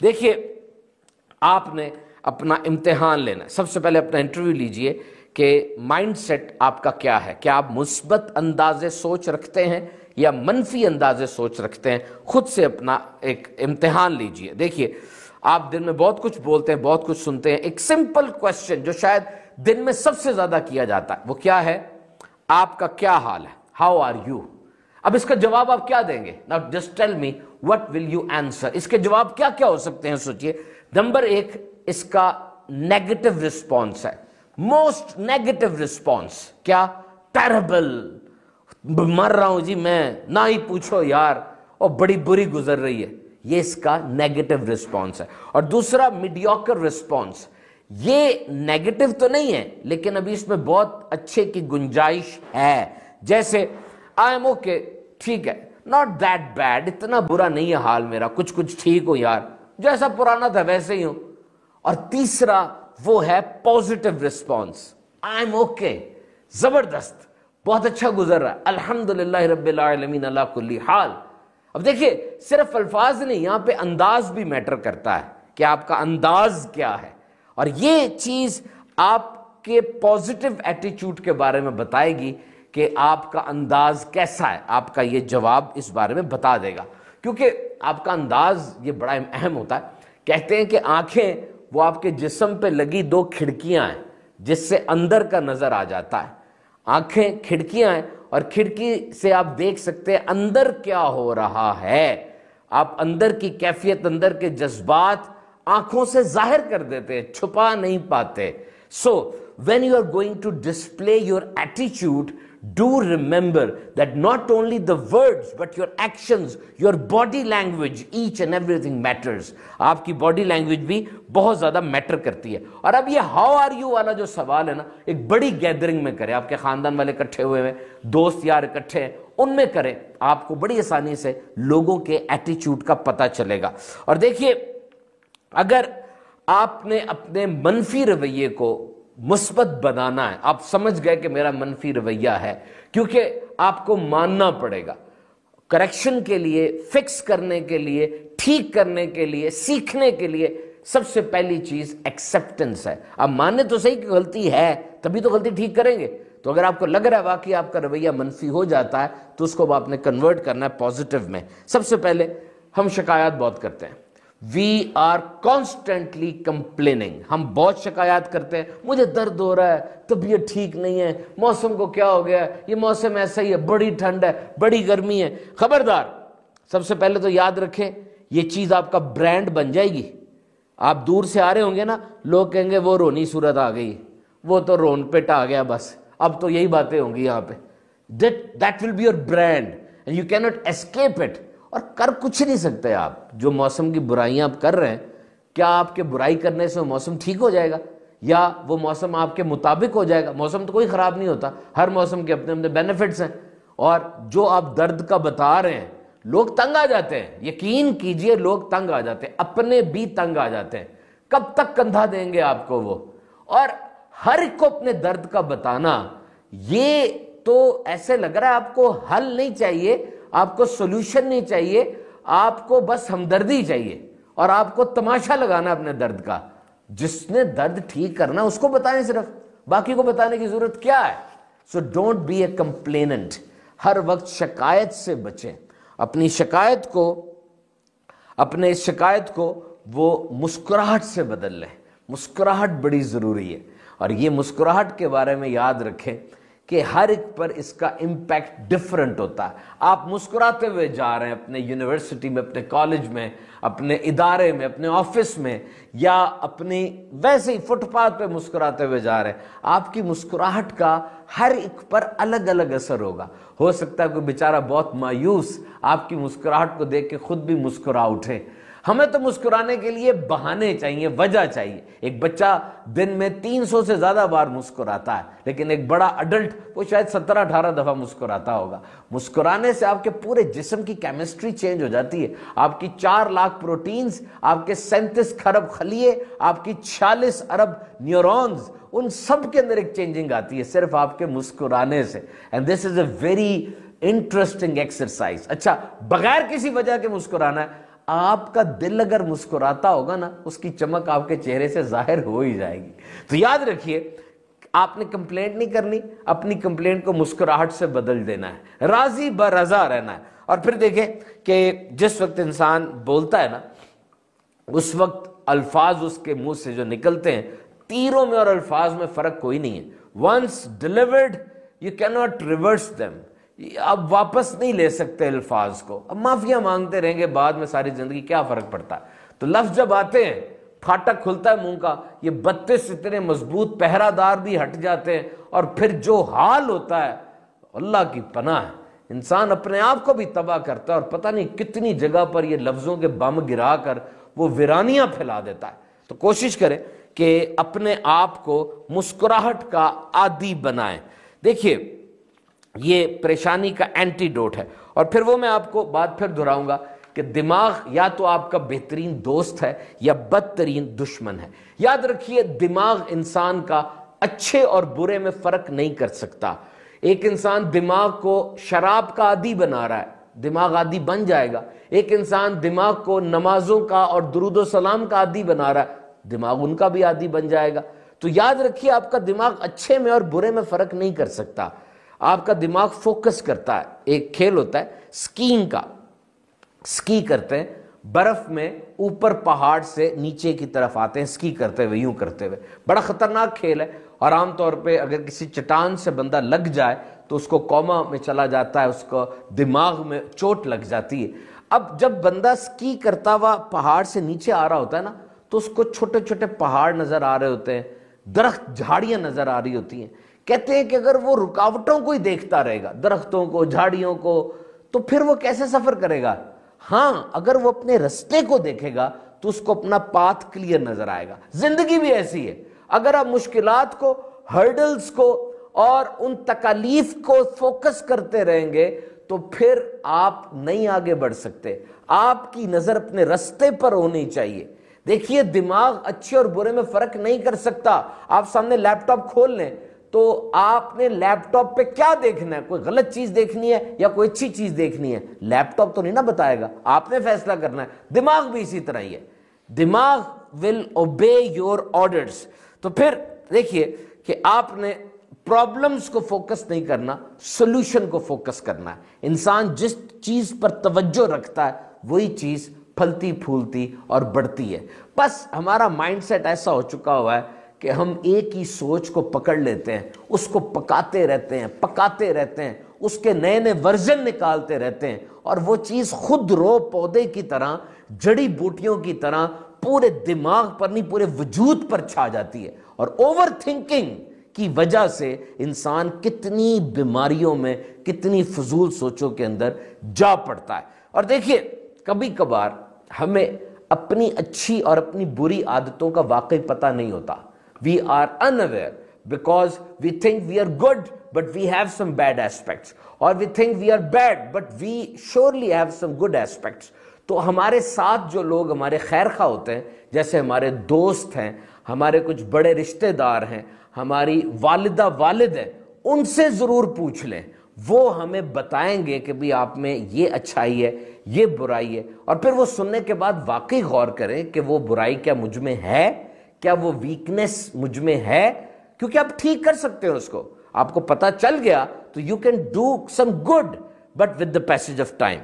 دیکھیے آپ نے اپنا امتحان لینا ہے، سب سے پہلے اپنا انٹرویو لیجئے کہ مائنڈ سیٹ آپ کا کیا ہے، کیا آپ مثبت انداز سوچ رکھتے ہیں یا منفی انداز سوچ رکھتے ہیں. خود سے اپنا ایک امتحان لیجئے. دیکھیے آپ دن میں بہت کچھ بولتے ہیں، بہت کچھ سنتے ہیں. ایک سمپل کوسچن جو شاید دن میں سب سے زیادہ کیا جاتا ہے وہ کیا ہے؟ آپ کا کیا حال ہے؟ How are you? اب اس کا جواب آپ کیا دیں گے؟ Now just tell me what will you answer. اس کے جواب کیا کیا ہو سکتے ہیں سوچئے. نمبر 1 اس کا نیگیٹو رسپانس ہے، موسٹ نیگیٹو رسپانس. کیا؟ ٹیربل، مر رہا ہوں جی میں، نہ ہی پوچھو یار، اور بڑی بری گزر رہی ہے. یہ اس کا نیگیٹو رسپانس ہے. اور دوسرا میڈیوکر رسپانس. یہ نیگیٹو تو نہیں ہے لیکن ابھی اس میں بہت اچھے کی گنجائش ہے. جیسے آئی ایم اوکے، ٹھیک ہے، ناٹ دیٹ بیڈ، اتنا برا نہیں ہے حال میرا، کچھ ٹھیک ہو یار، جیسا پرانا تھا ویسے ہی ہوں. اور تیسرا وہ ہے positive response. I am okay, زبردست، بہت اچھا گزر رہا ہے، الحمدللہ رب العالمین علی کل حال. اب دیکھیے صرف الفاظ نہیں، یہاں پہ انداز بھی میٹر کرتا ہے کہ آپ کا انداز کیا ہے. اور یہ چیز آپ کے پوزیٹو ایٹیچیوڈ کے بارے میں بتائے گی کہ آپ کا انداز کیسا ہے. آپ کا یہ جواب اس بارے میں بتا دے گا، کیونکہ آپ کا انداز یہ بڑا اہم ہوتا ہے. کہتے ہیں کہ آنکھیں وہ آپ کے جسم پہ لگی 2 کھڑکیاں ہیں جس سے اندر کا نظر آ جاتا ہے. آنکھیں کھڑکیاں ہیں اور کھڑکی سے آپ دیکھ سکتے ہیں اندر کیا ہو رہا ہے. آپ اندر کی کیفیت، اندر کے جذبات آنکھوں سے ظاہر کر دیتے ہیں، چھپا نہیں پاتے. So when you are going to display your attitude, do remember that not only the words but your actions, your body language, each and everything matters. آپ کی باڈی لینگویج بھی بہت زیادہ میٹر کرتی ہے. اور اب یہ ہاؤ آر یو والا جو سوال ہے نا، ایک بڑی گیدرنگ میں کریں، آپ کے خاندان والے اکٹھے ہوئے ہیں، دوست یار اکٹھے ہیں، ان میں کریں، آپ کو بڑی آسانی سے لوگوں کے ایٹیچیوڈ کا پتہ چلے گا. اور دیکھیے اگر آپ نے اپنے منفی رویے کو مثبت بنانا ہے، آپ سمجھ گئے کہ میرا منفی رویہ ہے، کیونکہ آپ کو ماننا پڑے گا کریکشن کے لیے، فکس کرنے کے لیے، ٹھیک کرنے کے لیے، سیکھنے کے لیے. سب سے پہلی چیز ایکسیپٹنس ہے. آپ ماننے تو صحیح کہ غلطی ہے، تبھی تو غلطی ٹھیک کریں گے. تو اگر آپ کو لگ رہا ہے واقعی آپ کا رویہ منفی ہو جاتا ہے تو اس کو آپ نے کنورٹ کرنا ہے پازیٹیو میں. سب سے پہلے ہم شکایات بہت کرتے ہیں. We are constantly complaining. ہم بہت شکایات کرتے ہیں، مجھے درد ہو رہا ہے، طبیعت ٹھیک نہیں ہے، موسم کو کیا ہو گیا ہے، یہ موسم ایسا ہی ہے، بڑی ٹھنڈ ہے، بڑی گرمی ہے. خبردار، سب سے پہلے تو یاد رکھیں یہ چیز آپ کا برانڈ بن جائے گی. آپ دور سے آ رہے ہوں گے نا، لوگ کہیں گے وہ رونی صورت آ گئی، وہ تو رون پٹ آ گیا، بس اب تو یہی باتیں ہوں گی یہاں پہ. That will be your brand and you cannot escape it. اور کر کچھ نہیں سکتے آپ. جو موسم کی برائیاں آپ کر رہے ہیں، کیا آپ کے برائی کرنے سے وہ موسم ٹھیک ہو جائے گا یا وہ موسم آپ کے مطابق ہو جائے گا؟ موسم تو کوئی خراب نہیں ہوتا، ہر موسم کے اپنے اپنے بینیفٹس ہیں. اور جو آپ درد کا بتا رہے ہیں، لوگ تنگ آ جاتے ہیں. یقین کیجئے لوگ تنگ آ جاتے ہیں، اپنے بھی تنگ آ جاتے ہیں. کب تک کندھا دیں گے آپ کو وہ؟ اور ہر ایک کو اپنے درد کا بتانا، یہ تو ایسے لگ رہا ہے آپ کو حل نہیں چاہیے، آپ کو سولوشن نہیں چاہیے، آپ کو بس ہمدردی چاہیے اور آپ کو تماشا لگانا اپنے درد کا. جس نے درد ٹھیک کرنا اس کو بتائیں، صرف باقی کو بتانے کی ضرورت کیا ہے؟ So don't be a complainant. ہر وقت شکایت سے بچیں. اپنی شکایت کو وہ مسکراہٹ سے بدل لیں. مسکراہٹ بڑی ضروری ہے. اور یہ مسکراہٹ کے بارے میں یاد رکھیں کہ ہر ایک پر اس کا امپیکٹ ڈیفرنٹ ہوتا ہے. آپ مسکراتے ہوئے جا رہے ہیں اپنے یونیورسٹی میں، اپنے کالج میں، اپنے ادارے میں، اپنے آفس میں، یا اپنی ویسے ہی فٹ پاتھ پہ مسکراتے ہوئے جا رہے ہیں، آپ کی مسکراہٹ کا ہر ایک پر الگ الگ اثر ہوگا. ہو سکتا ہے کوئی بیچارہ بہت مایوس آپ کی مسکراہٹ کو دیکھ کے خود بھی مسکرا اٹھے. ہمیں تو مسکرانے کے لیے بہانے چاہیے، وجہ چاہیے. ایک بچہ دن میں 300 سے زیادہ بار مسکراتا ہے، لیکن ایک بڑا اڈلٹ وہ شاید 17-18 دفعہ مسکراتا ہوگا. مسکرانے سے آپ کے پورے جسم کی کیمسٹری چینج ہو جاتی ہے. آپ کی 4 لاکھ پروٹینز، آپ کے 37 کھرب خلیے، آپ کی 46 ارب نیورونز، ان سب کے اندر ایک چینجنگ آتی ہے صرف آپ کے مسکرانے سے. And this is a very interesting exercise. اچھا، بغیر کسی وجہ کے مسکرانا ہے. آپ کا دل اگر مسکراتا ہوگا نا، اس کی چمک آپ کے چہرے سے ظاہر ہو ہی جائے گی۔ تو یاد رکھیے، آپ نے کمپلینٹ نہیں کرنی، اپنی کمپلینٹ کو مسکراہٹ سے بدل دینا ہے، راضی برضا رہنا ہے۔ اور پھر دیکھیں کہ جس وقت انسان بولتا ہے نا، اس وقت الفاظ اس کے منہ سے جو نکلتے ہیں، تیروں میں اور الفاظ میں فرق کوئی نہیں ہے۔ once delivered you cannot reverse them، اب واپس نہیں لے سکتے الفاظ کو، اب معافیاں مانگتے رہیں گے بعد میں ساری زندگی، کیا فرق پڑتا ہے؟ تو لفظ جب آتے ہیں، پھاٹک کھلتا ہے منہ کا، یہ 32 اتنے مضبوط پہرہ دار بھی ہٹ جاتے ہیں، اور پھر جو حال ہوتا ہے اللہ کی پناہ ہے، انسان اپنے آپ کو بھی تباہ کرتا ہے، اور پتہ نہیں کتنی جگہ پر یہ لفظوں کے بم گرا کر وہ ویرانیاں پھیلا دیتا ہے۔ تو کوشش کریں کہ اپنے آپ کو مسکراہٹ کا عادی بنائیں۔ دیکھیے یہ پریشانی کا اینٹیڈوٹ ہے۔ اور پھر وہ میں آپ کو بات پھر دہراؤں گا کہ دماغ یا تو آپ کا بہترین دوست ہے یا بدترین دشمن ہے۔ یاد رکھیے، دماغ انسان کا اچھے اور برے میں فرق نہیں کر سکتا۔ ایک انسان دماغ کو شراب کا عادی بنا رہا ہے، دماغ عادی بن جائے گا۔ ایک انسان دماغ کو نمازوں کا اور درود و سلام کا عادی بنا رہا ہے، دماغ ان کا بھی عادی بن جائے گا۔ تو یاد رکھیے، آپ کا دماغ اچھے میں اور برے میں فرق نہیں کر سکتا۔ آپ کا دماغ فوکس کرتا ہے۔ ایک کھیل ہوتا ہے سکینگ کا، سکی کرتے ہیں برف میں، اوپر پہاڑ سے نیچے کی طرف آتے ہیں سکی کرتے ہوئے، یوں کرتے ہوئے، بڑا خطرناک کھیل ہے، اور عام طور پہ اگر کسی چٹان سے بندہ لگ جائے تو اس کو کوما میں چلا جاتا ہے، اس کو دماغ میں چوٹ لگ جاتی ہے۔ اب جب بندہ سکی کرتا ہوا پہاڑ سے نیچے آ رہا ہوتا ہے نا، تو اس کو چھوٹے چھوٹے پہاڑ نظر آ رہے ہوتے ہیں، درخت جھاڑیاں نظر آ رہی ہوتی ہیں۔ کہتے ہیں کہ اگر وہ رکاوٹوں کو ہی دیکھتا رہے گا، درختوں کو، جھاڑیوں کو، تو پھر وہ کیسے سفر کرے گا؟ ہاں، اگر وہ اپنے رستے کو دیکھے گا تو اس کو اپنا پاتھ کلیئر نظر آئے گا۔ زندگی بھی ایسی ہے، اگر آپ مشکلات کو، ہرڈلز کو اور ان تکالیف کو فوکس کرتے رہیں گے تو پھر آپ نہیں آگے بڑھ سکتے۔ آپ کی نظر اپنے رستے پر ہونی چاہیے۔ دیکھیے، دماغ اچھے اور برے میں فرق نہیں کر سکتا۔ آپ سامنے لیپ ٹاپ کھول لیں تو آپ نے لیپ ٹاپ پہ کیا دیکھنا ہے؟ کوئی غلط چیز دیکھنی ہے یا کوئی اچھی چیز دیکھنی ہے؟ لیپ ٹاپ تو نہیں نہ بتائے گا، آپ نے فیصلہ کرنا ہے۔ دماغ بھی اسی طرح ہی ہے، دماغ will obey your orders۔ تو پھر دیکھیے کہ آپ نے پرابلمز کو فوکس نہیں کرنا، سولوشن کو فوکس کرنا ہے۔ انسان جس چیز پر توجہ رکھتا ہے وہی چیز پھلتی پھولتی اور بڑھتی ہے۔ بس ہمارا مائنڈ سیٹ ایسا ہو چکا ہوا ہے کہ ہم ایک ہی سوچ کو پکڑ لیتے ہیں، اس کو پکاتے رہتے ہیں، اس کے نئے نئے ورژن نکالتے رہتے ہیں، اور وہ چیز خود رو پودے کی طرح، جڑی بوٹیوں کی طرح پورے دماغ پر نہیں پورے وجود پر چھا جاتی ہے۔ اور اوور تھنکنگ کی وجہ سے انسان کتنی بیماریوں میں، کتنی فضول سوچوں کے اندر جا پڑتا ہے۔ اور دیکھیے، کبھی کبھار ہمیں اپنی اچھی اور اپنی بری عادتوں کا واقعی پتہ نہیں ہوتا۔ We are unaware because we think we are good but we have some bad aspects, or we think we are bad but we surely have some good aspects۔ تو ہمارے ساتھ جو لوگ ہمارے خیر خواہ ہوتے ہیں، جیسے ہمارے دوست ہیں، ہمارے کچھ بڑے رشتہ دار ہیں، ہماری والدہ والد ہیں، ان سے ضرور پوچھ لیں، وہ ہمیں بتائیں گے کہ بھی آپ میں یہ اچھائی ہے، یہ برائی ہے۔ اور پھر وہ سننے کے بعد واقعی غور کریں کہ وہ برائی کیا مجھ میں ہے، کیا وہ ویکنس مجھ میں ہے، کیونکہ آپ ٹھیک کر سکتے ہیں اس کو۔ آپ کو پتہ چل گیا تو you can do some good but with the passage of time.